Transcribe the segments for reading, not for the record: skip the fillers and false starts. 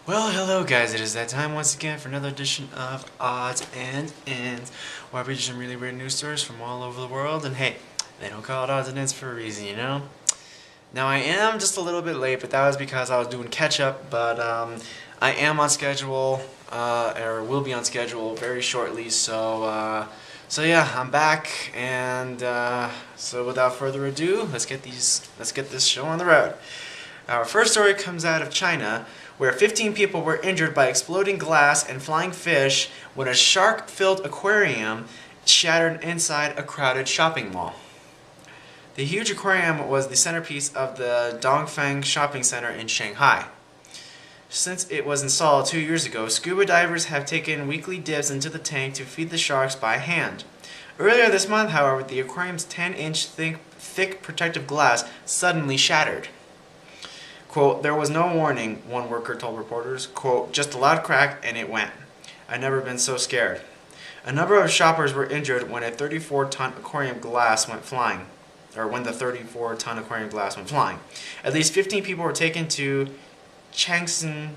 Well, hello guys, it is that time once again for another edition of Odds and Ends, where I read some really weird news stories from all over the world, and hey, they don't call it Odds and Ends for a reason, you know? Now I am just a little bit late, but that was because I was doing catch-up, but I am on schedule, or will be on schedule very shortly, so yeah, I'm back, and so without further ado, let's get this show on the road. Our first story comes out of China, where 15 people were injured by exploding glass and flying fish when a shark-filled aquarium shattered inside a crowded shopping mall. The huge aquarium was the centerpiece of the Dongfeng shopping center in Shanghai. Since it was installed 2 years ago, scuba divers have taken weekly dips into the tank to feed the sharks by hand. Earlier this month, however, the aquarium's 10-inch thick protective glass suddenly shattered. Quote, "There was no warning," one worker told reporters. Quote, "Just a loud crack and it went. I've never been so scared." A number of shoppers were injured when a 34-ton aquarium glass went flying. When the 34-ton aquarium glass went flying. At least 15 people were taken to Changsang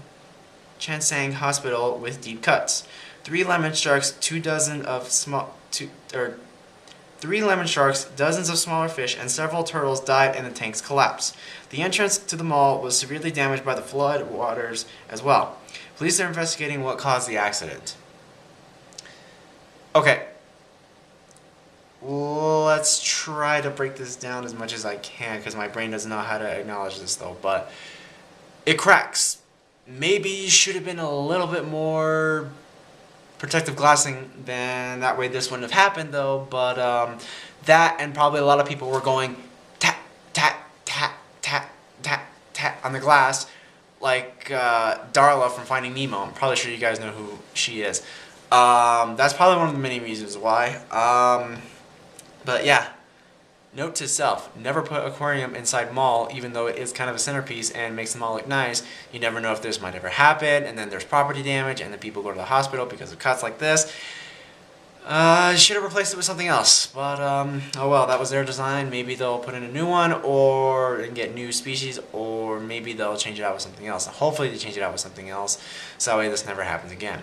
Hospital with deep cuts. Three lemon sharks, dozens of smaller fish, and several turtles died in the tank's collapse. The entrance to the mall was severely damaged by the flood waters as well. Police are investigating what caused the accident. Okay. Let's try to break this down as much as I can, because my brain doesn't know how to acknowledge this though, but it cracks. Maybe should have been a little bit more protective glassing, then that way this wouldn't have happened though, but that, and probably a lot of people were going tap, tap, tap, tap, tap, tap on the glass, like Darla from Finding Nemo. I'm probably sure you guys know who she is. That's probably one of the many reasons why. But yeah, note to self, never put aquarium inside mall, even though it is kind of a centerpiece and makes the mall look nice. You never know if this might ever happen, and then there's property damage, and then people go to the hospital because of cuts like this. Should have replaced it with something else, but oh well, that was their design. Maybe they'll put in a new one, or get new species, or maybe they'll change it out with something else. Hopefully they change it out with something else, so that way this never happens again.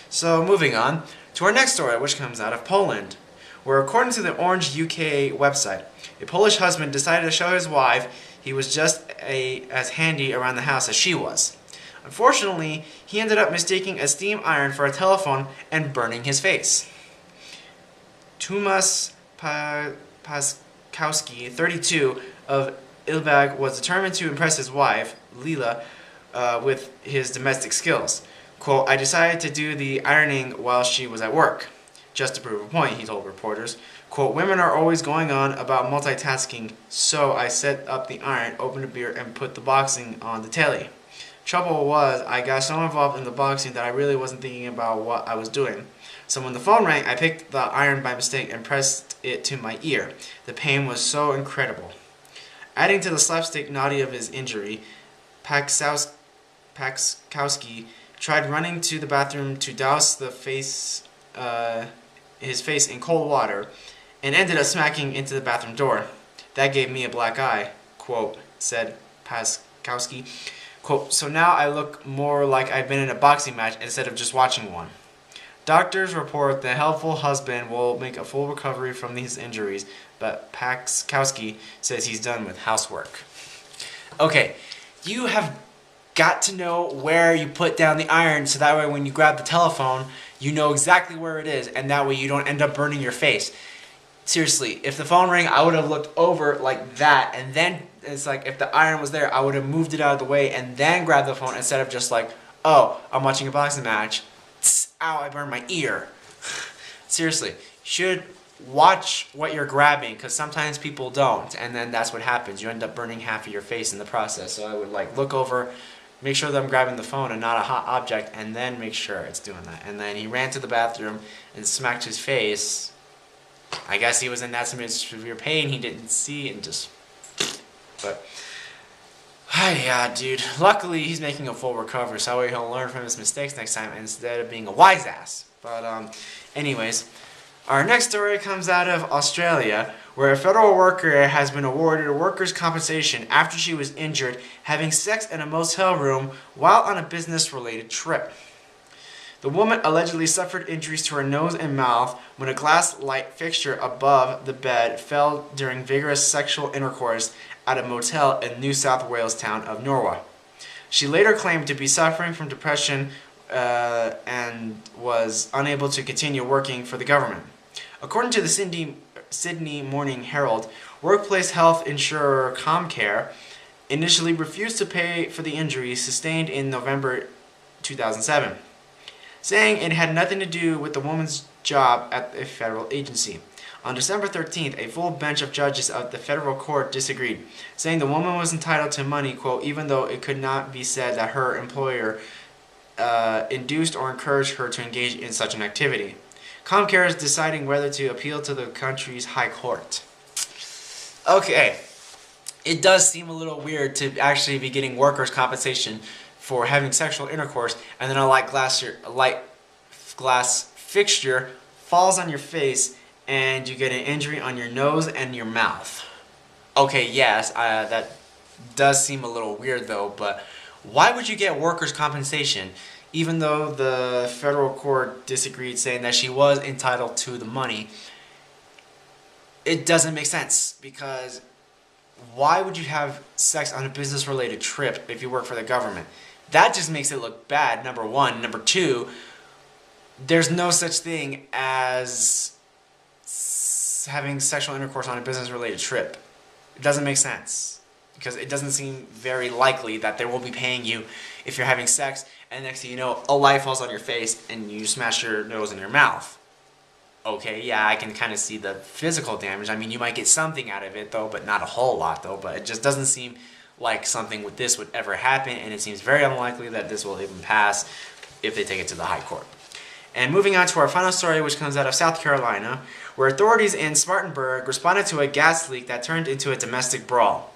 So moving on to our next story, which comes out of Poland, where according to the Orange UK website, a Polish husband decided to show his wife he was just as handy around the house as she was. Unfortunately, he ended up mistaking a steam iron for a telephone and burning his face. Tomasz Paskowski, 32, of Ilbag, was determined to impress his wife, Lila, with his domestic skills. Quote, "I decided to do the ironing while she was at work, just to prove a point," he told reporters. Quote, "Women are always going on about multitasking, so I set up the iron, opened a beer, and put the boxing on the telly. Trouble was, I got so involved in the boxing that I really wasn't thinking about what I was doing. So when the phone rang, I picked the iron by mistake and pressed it to my ear. The pain was so incredible." Adding to the slapstick naughty of his injury, Paskowski tried running to the bathroom to douse his face in cold water, and ended up smacking into the bathroom door. "That gave me a black eye," quote, said Paskowski. Quote, "So now I look more like I've been in a boxing match instead of just watching one." Doctors report the helpful husband will make a full recovery from these injuries, but Paskowski says he's done with housework. Okay, you have got to know where you put down the iron, so that way when you grab the telephone, you know exactly where it is, and that way you don't end up burning your face. Seriously, if the phone rang, I would have looked over like that, and then it's like if the iron was there, I would have moved it out of the way and then grabbed the phone instead of just like, oh, I'm watching a boxing match. Tss, ow, I burned my ear. Seriously, you should watch what you're grabbing, because sometimes people don't, and then that's what happens. You end up burning half of your face in the process. So I would like look over, make sure that I'm grabbing the phone and not a hot object, and then make sure it's doing that. And then he ran to the bathroom and smacked his face. I guess he was in that severe pain he didn't see, and just... But... yeah, dude. Luckily, he's making a full recovery, so that way he'll learn from his mistakes next time instead of being a wise ass. But, anyways, our next story comes out of Australia, where a federal worker has been awarded workers' compensation after she was injured having sex in a motel room while on a business-related trip. The woman allegedly suffered injuries to her nose and mouth when a glass light fixture above the bed fell during vigorous sexual intercourse at a motel in New South Wales town of Norway. She later claimed to be suffering from depression and was unable to continue working for the government. According to the Sydney Morning Herald, workplace health insurer Comcare initially refused to pay for the injuries sustained in November 2007, saying it had nothing to do with the woman's job at a federal agency. On December 13th, a full bench of judges of the federal court disagreed, saying the woman was entitled to money, quote, even though it could not be said that her employer induced or encouraged her to engage in such an activity. Comcare is deciding whether to appeal to the country's high court. Okay, it does seem a little weird to actually be getting workers' compensation for having sexual intercourse, and then a light glass fixture falls on your face and you get an injury on your nose and your mouth. Okay, yes, that does seem a little weird though, but why would you get workers' compensation even though the federal court disagreed, saying that she was entitled to the money? It doesn't make sense, because why would you have sex on a business-related trip if you work for the government? That just makes it look bad, number one. Number two, there's no such thing as having sexual intercourse on a business-related trip. It doesn't make sense, because it doesn't seem very likely that they will be paying you if you're having sex, and next thing you know, a light falls on your face and you smash your nose in your mouth. Okay, yeah, I can kind of see the physical damage. I mean, you might get something out of it, though, but not a whole lot, though. But it just doesn't seem like something with this would ever happen, and it seems very unlikely that this will even pass if they take it to the high court. And moving on to our final story, which comes out of South Carolina, where authorities in Spartanburg responded to a gas leak that turned into a domestic brawl.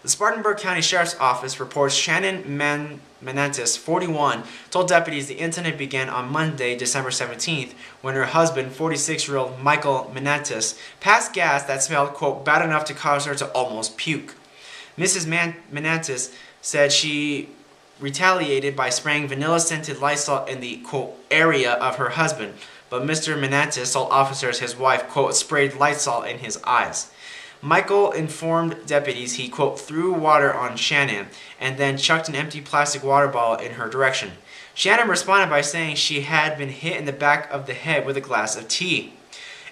The Spartanburg County Sheriff's Office reports Shannon Menantis, 41, told deputies the incident began on Monday, December 17th, when her husband, 46-year-old Michael Menantis, passed gas that smelled, quote, bad enough to cause her to almost puke. Mrs. Menantis said she retaliated by spraying vanilla-scented Lysol in the, quote, area of her husband, but Mr. Menantis told officers his wife, quote, sprayed Lysol in his eyes. Michael informed deputies he, quote, threw water on Shannon and then chucked an empty plastic water bottle in her direction. Shannon responded by saying she had been hit in the back of the head with a glass of tea.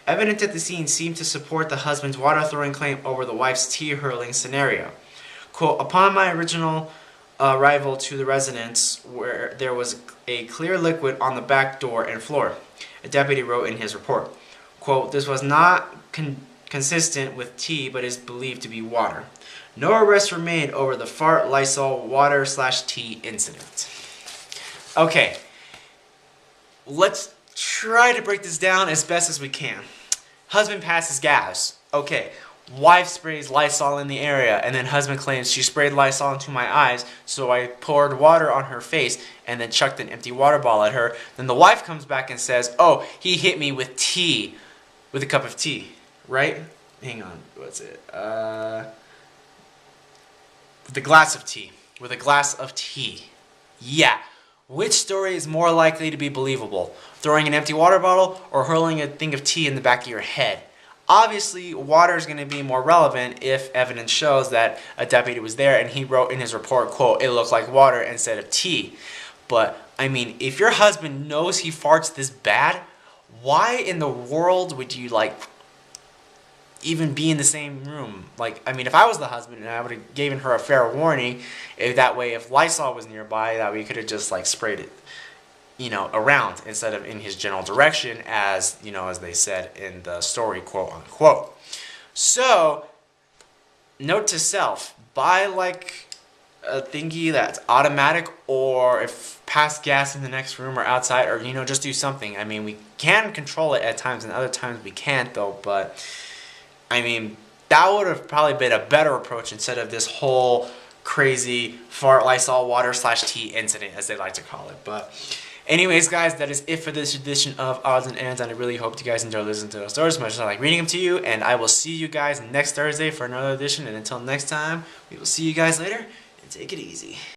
Evidence at the scene seemed to support the husband's water-throwing claim over the wife's tea-hurling scenario. Quote, upon my original arrival to the residence, where there was a clear liquid on the back door and floor, a deputy wrote in his report. Quote, this was not consistent with tea, but is believed to be water. No arrests were made over the fart Lysol water/tea incident. Okay, let's try to break this down as best as we can. Husband passes gas. Okay, wife sprays Lysol in the area, and then husband claims she sprayed Lysol into my eyes, so I poured water on her face and then chucked an empty water bottle at her. Then the wife comes back and says, oh, he hit me with tea, with a cup of tea. Right? Hang on. What's it? With a glass of tea. With a glass of tea. Yeah. Which story is more likely to be believable? Throwing an empty water bottle or hurling a thing of tea in the back of your head? Obviously, water is going to be more relevant if evidence shows that a deputy was there and he wrote in his report, quote, it looked like water instead of tea. But, I mean, if your husband knows he farts this bad, why in the world would you, even be in the same room? I mean, if I was the husband, I would have given her a fair warning. That way, if Lysol was nearby, that way you could have just sprayed it, around instead of in his general direction, as as they said in the story, quote unquote. So, note to self: buy a thingy that's automatic, or if pass gas in the next room or outside, or just do something. I mean, we can control it at times, and other times we can't, though. But I mean, that would have probably been a better approach instead of this whole crazy fart Lysol water/tea incident, as they like to call it. But Anyways, guys, that is it for this edition of Odds and Ends, and I really hope you guys enjoy listening to those stories as much as I like reading them to you, and I will see you guys next Thursday for another edition, and until next time, we will see you guys later, and take it easy.